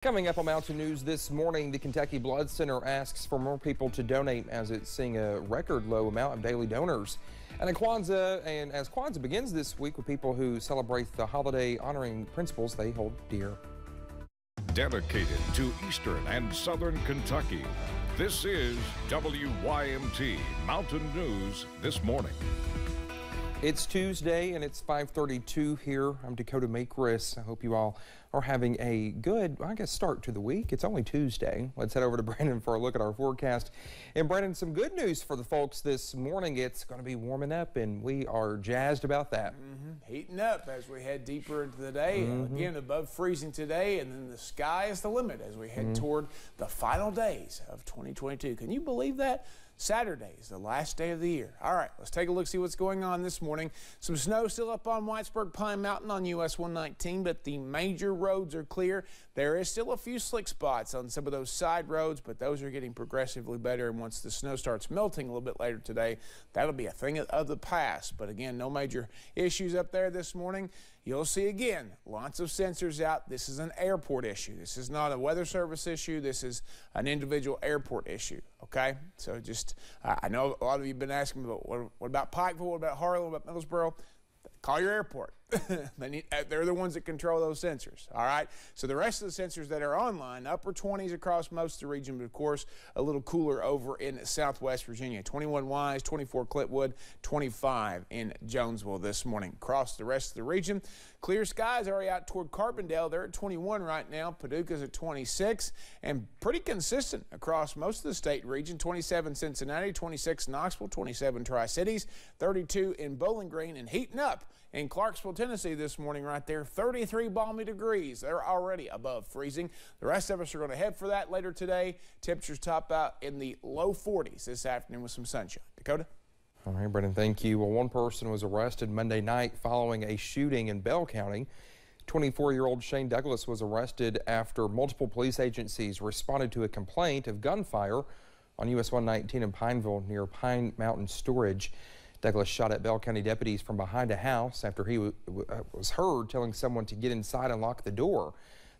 Coming up on Mountain News this morning, the Kentucky Blood Center asks for more people to donate as it's seeing a record low amount of daily donors. And as Kwanzaa begins this week with people who celebrate the holiday honoring principles they hold dear. Dedicated to Eastern and Southern Kentucky, this is WYMT Mountain News this morning. It's Tuesday and it's 5:32 here. I'm Dakota Makris. I hope you all are having a good, start to the week. It's only Tuesday. Let's head over to Brandon for a look at our forecast. And Brandon, some good news for the folks this morning. It's going to be warming up and we are jazzed about that. Heating up as we head deeper into the day. Again, above freezing today, and then the sky is the limit as we head toward the final days of 2022. Can you believe that? Saturday is the last day of the year. All right, let's take a look, see what's going on this morning. Some snow still up on Whitesburg Pine Mountain on US 119, but the major roads are clear. There is still a few slick spots on some of those side roads, but those are getting progressively better. And once the snow starts melting a little bit later today, that'll be a thing of the past. But again, no major issues up there this morning. You'll see again, lots of sensors out. This is an airport issue. This is not a weather service issue. This is an individual airport issue, okay? So just, I know a lot of you have been asking, what about Pikeville, what about Harlan, what about Middlesboro? Call your airport. They're the ones that control those sensors, all right? So the rest of the sensors that are online, upper 20s across most of the region, but of course a little cooler over in Southwest Virginia. 21 Wise, 24 Clintwood, 25 in Jonesville this morning. Across the rest of the region, clear skies already out toward Carbondale. They're at 21 right now. Paducah's at 26, and pretty consistent across most of the state region. 27 Cincinnati, 26 Knoxville, 27 Tri-Cities, 32 in Bowling Green, and heating up in Clarksville, Tennessee this morning right there, 33 balmy degrees. They're already above freezing. The rest of us are going to head for that later today. Temperatures top out in the low 40s this afternoon with some sunshine. Dakota? All right, Brendan, thank you. Well, one person was arrested Monday night following a shooting in Bell County. 24-year-old Shane Douglas was arrested after multiple police agencies responded to a complaint of gunfire on US 119 in Pineville near Pine Mountain Storage. Douglas shot at Bell County deputies from behind a house after he was heard telling someone to get inside and lock the door.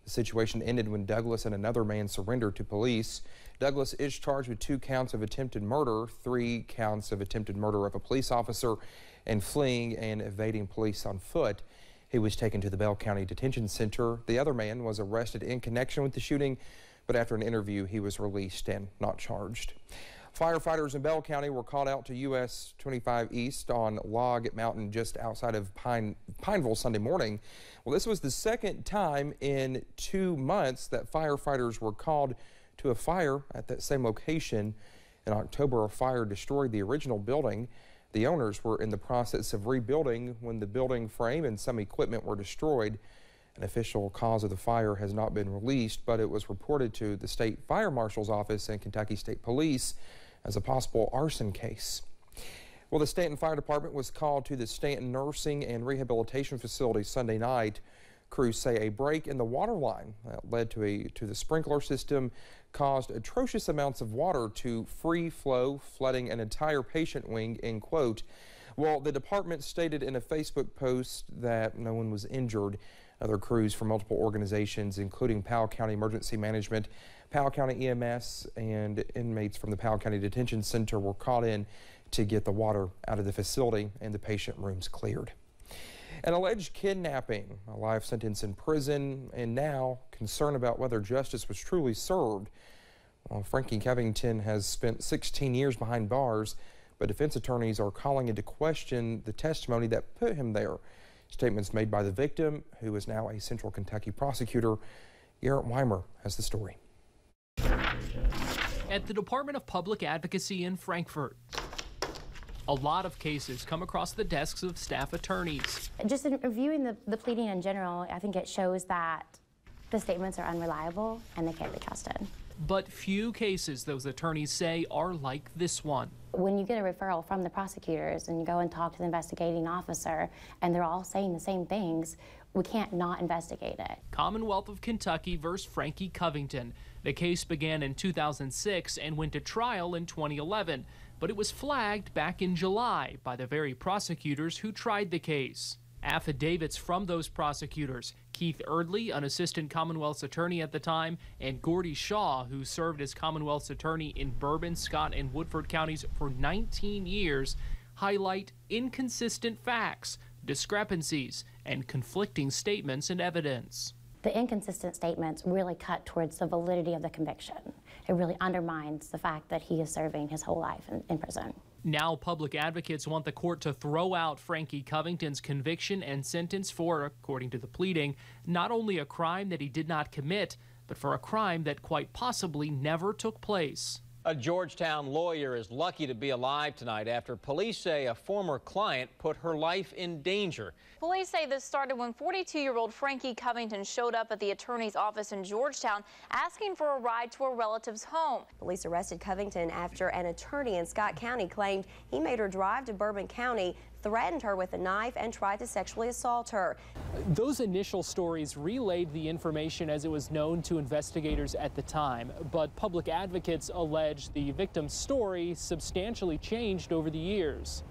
The situation ended when Douglas and another man surrendered to police. Douglas is charged with 2 counts of attempted murder, 3 counts of attempted murder of a police officer, and fleeing and evading police on foot. He was taken to the Bell County Detention Center. The other man was arrested in connection with the shooting, but after an interview, he was released and not charged. Firefighters in Bell County were called out to US 25 East on Log Mountain just outside of Pineville Sunday morning. Well, this was the second time in 2 months that firefighters were called to a fire at that same location. In October, a fire destroyed the original building. The owners were in the process of rebuilding when the building frame and some equipment were destroyed. An official cause of the fire has not been released, but it was reported to the state fire marshal's office and Kentucky State Police as a possible arson case. Well, the Stanton Fire Department was called to the Stanton Nursing and Rehabilitation Facility Sunday night. Crews say a break in the water line that led to the sprinkler system caused atrocious amounts of water to free flow, flooding an entire patient wing, end quote. Well, the department stated in a Facebook post that no one was injured. Other crews from multiple organizations, including Powell County Emergency Management, Powell County EMS, and inmates from the Powell County Detention Center were called in to get the water out of the facility and the patient rooms cleared. An alleged kidnapping, a life sentence in prison, and now concern about whether justice was truly served. Well, Frankie Covington has spent 16 years behind bars, but defense attorneys are calling into question the testimony that put him there. Statements made by the victim, who is now a Central Kentucky prosecutor. Garrett Weimer has the story. At the Department of Public Advocacy in Frankfort, a lot of cases come across the desks of staff attorneys. Just in reviewing the pleading in general, I think it shows that the statements are unreliable and they can't be trusted. But few cases, those attorneys say, are like this one. When you get a referral from the prosecutors and you go and talk to the investigating officer and they're all saying the same things, we can't not investigate it. Commonwealth of Kentucky versus Frankie Covington. The case began in 2006 and went to trial in 2011, but it was flagged back in July by the very prosecutors who tried the case. Affidavits from those prosecutors, Keith Erdley, an assistant Commonwealth's attorney at the time, and Gordy Shaw, who served as Commonwealth's attorney in Bourbon, Scott, and Woodford counties for 19 years, highlight inconsistent facts, discrepancies, and conflicting statements and evidence. The inconsistent statements really cut towards the validity of the conviction. It really undermines the fact that he is serving his whole life in prison. Now public advocates want the court to throw out Frankie Covington's conviction and sentence for, according to the pleading, not only a crime that he did not commit, but for a crime that quite possibly never took place. A Georgetown lawyer is lucky to be alive tonight after police say a former client put her life in danger. Police say this started when 42-year-old Frankie Covington showed up at the attorney's office in Georgetown asking for a ride to a relative's home. Police arrested Covington after an attorney in Scott County claimed he made her drive to Bourbon County, threatened her with a knife, and tried to sexually assault her. Those initial stories relayed the information as it was known to investigators at the time, but public advocates allege the victim's story substantially changed over the years.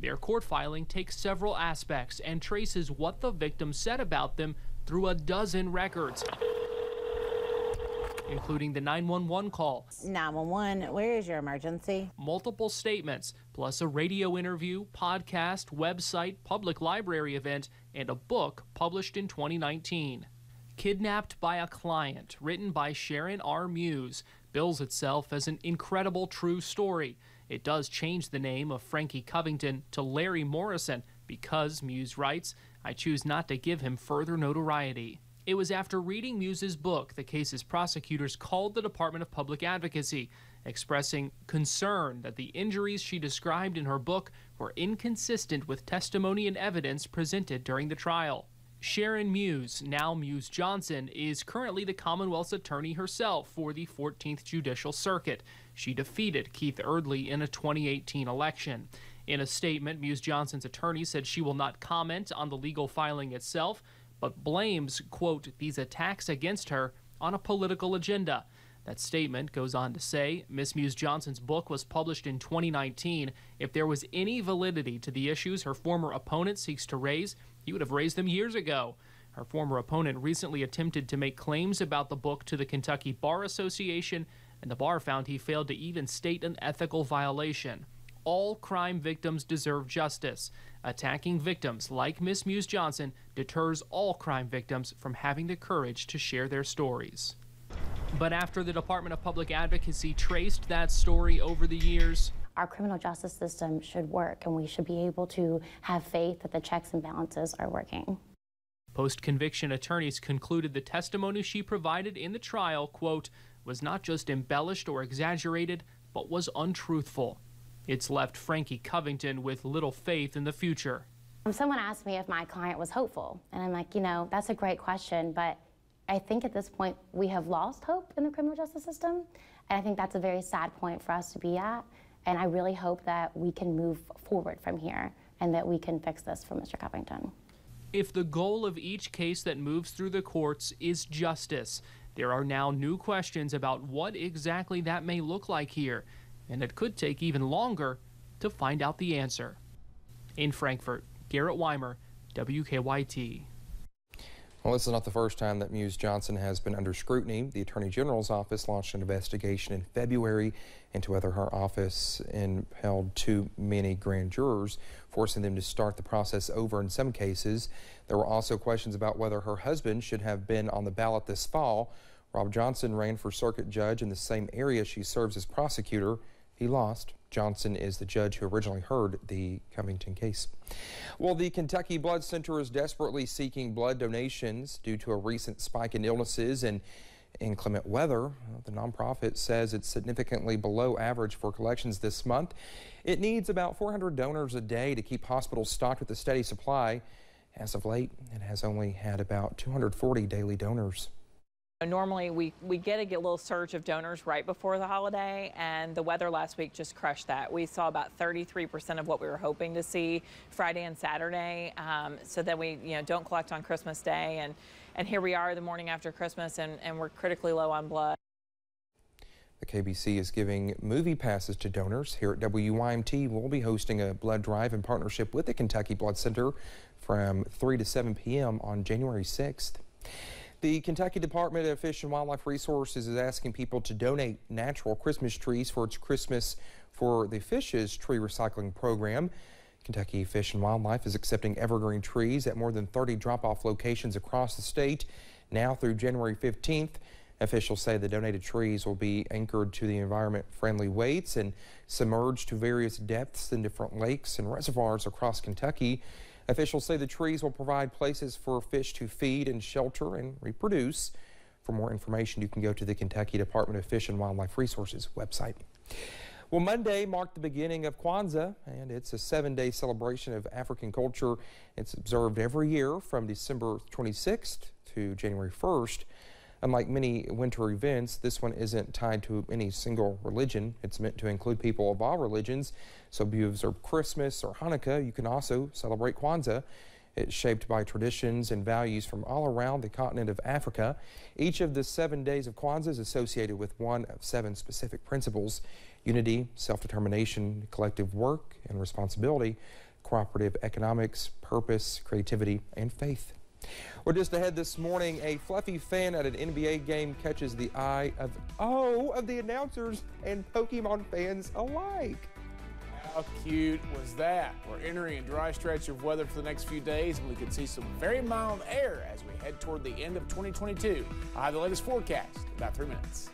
Their court filing takes several aspects and traces what the victim said about them through a dozen records, including the 911 call, 911, where is your emergency? multiple statements, plus a radio interview, podcast, website, public library event, and a book published in 2019. Kidnapped by a Client, written by Sharon R. Muse, bills itself as an incredible true story. It does change the name of Frankie Covington to Larry Morrison because, Muse writes, I choose not to give him further notoriety. It was after reading Muse's book the case's prosecutors called the Department of Public Advocacy, expressing concern that the injuries she described in her book were inconsistent with testimony and evidence presented during the trial. Sharon Muse, now Muse Johnson, is currently the Commonwealth's attorney herself for the 14th Judicial Circuit. She defeated Keith Erdley in a 2018 election. In a statement, Muse Johnson's attorney said she will not comment on the legal filing itself, but blames, quote, these attacks against her on a political agenda. That statement goes on to say, Miss Muse Johnson's book was published in 2019. If there was any validity to the issues her former opponent seeks to raise, he would have raised them years ago. Her former opponent recently attempted to make claims about the book to the Kentucky Bar Association, and the bar found he failed to even state an ethical violation. All crime victims deserve justice. Attacking victims like Miss Muse Johnson deters all crime victims from having the courage to share their stories. But after the Department of Public Advocacy traced that story over the years, our criminal justice system should work, and we should be able to have faith that the checks and balances are working. Post-conviction attorneys concluded the testimony she provided in the trial, quote, was not just embellished or exaggerated, but was untruthful. It's left Frankie Covington with little faith in the future. Someone asked me if my client was hopeful, and I'm like, that's a great question, but I think at this point we have lost hope in the criminal justice system, and I think that's a very sad point for us to be at, and I really hope that we can move forward from here and that we can fix this for Mr. Covington. If the goal of each case that moves through the courts is justice, there are now new questions about what exactly that may look like here, and it could take even longer to find out the answer. In Frankfort, Garrett Weimer, WKYT. Well, this is not the first time that Muse Johnson has been under scrutiny. The Attorney General's office launched an investigation in February into whether her office impelled too many grand jurors, forcing them to start the process over in some cases. There were also questions about whether her husband should have been on the ballot this fall. Rob Johnson ran for circuit judge in the same area she serves as prosecutor. He lost. Johnson is the judge who originally heard the Covington case. Well, the Kentucky Blood Center is desperately seeking blood donations due to a recent spike in illnesses and inclement weather. The nonprofit says it's significantly below average for collections this month. It needs about 400 donors a day to keep hospitals stocked with a steady supply. As of late, it has only had about 240 daily donors. Normally, we get a little surge of donors right before the holiday, and the weather last week just crushed that. We saw about 33% of what we were hoping to see Friday and Saturday, so that we don't collect on Christmas Day, and here we are the morning after Christmas, and we're critically low on blood. The KBC is giving movie passes to donors. Here at WYMT, we'll be hosting a blood drive in partnership with the Kentucky Blood Center from 3 to 7 p.m. on January 6th. The Kentucky Department of Fish and Wildlife Resources is asking people to donate natural Christmas trees for its Christmas for the Fishes tree recycling program. Kentucky Fish and Wildlife is accepting evergreen trees at more than 30 drop-off locations across the state now through January 15th. Officials say the donated trees will be anchored to the environment-friendly weights and submerged to various depths in different lakes and reservoirs across Kentucky. Officials say the trees will provide places for fish to feed and shelter and reproduce. For more information, you can go to the Kentucky Department of Fish and Wildlife Resources website. Well, Monday marked the beginning of Kwanzaa, and it's a 7-day celebration of African culture. It's observed every year from December 26th to January 1st. Unlike many winter events, this one isn't tied to any single religion. It's meant to include people of all religions. So if you observe Christmas or Hanukkah, you can also celebrate Kwanzaa. It's shaped by traditions and values from all around the continent of Africa. Each of the 7 days of Kwanzaa is associated with one of 7 specific principles: unity, self-determination, collective work and responsibility, cooperative economics, purpose, creativity, and faith. We're just ahead this morning. A fluffy fan at an NBA game catches the eye of the announcers and Pokemon fans alike. How cute was that? We're entering a dry stretch of weather for the next few days, and we could see some very mild air as we head toward the end of 2022. I'll have the latest forecast in about 3 minutes.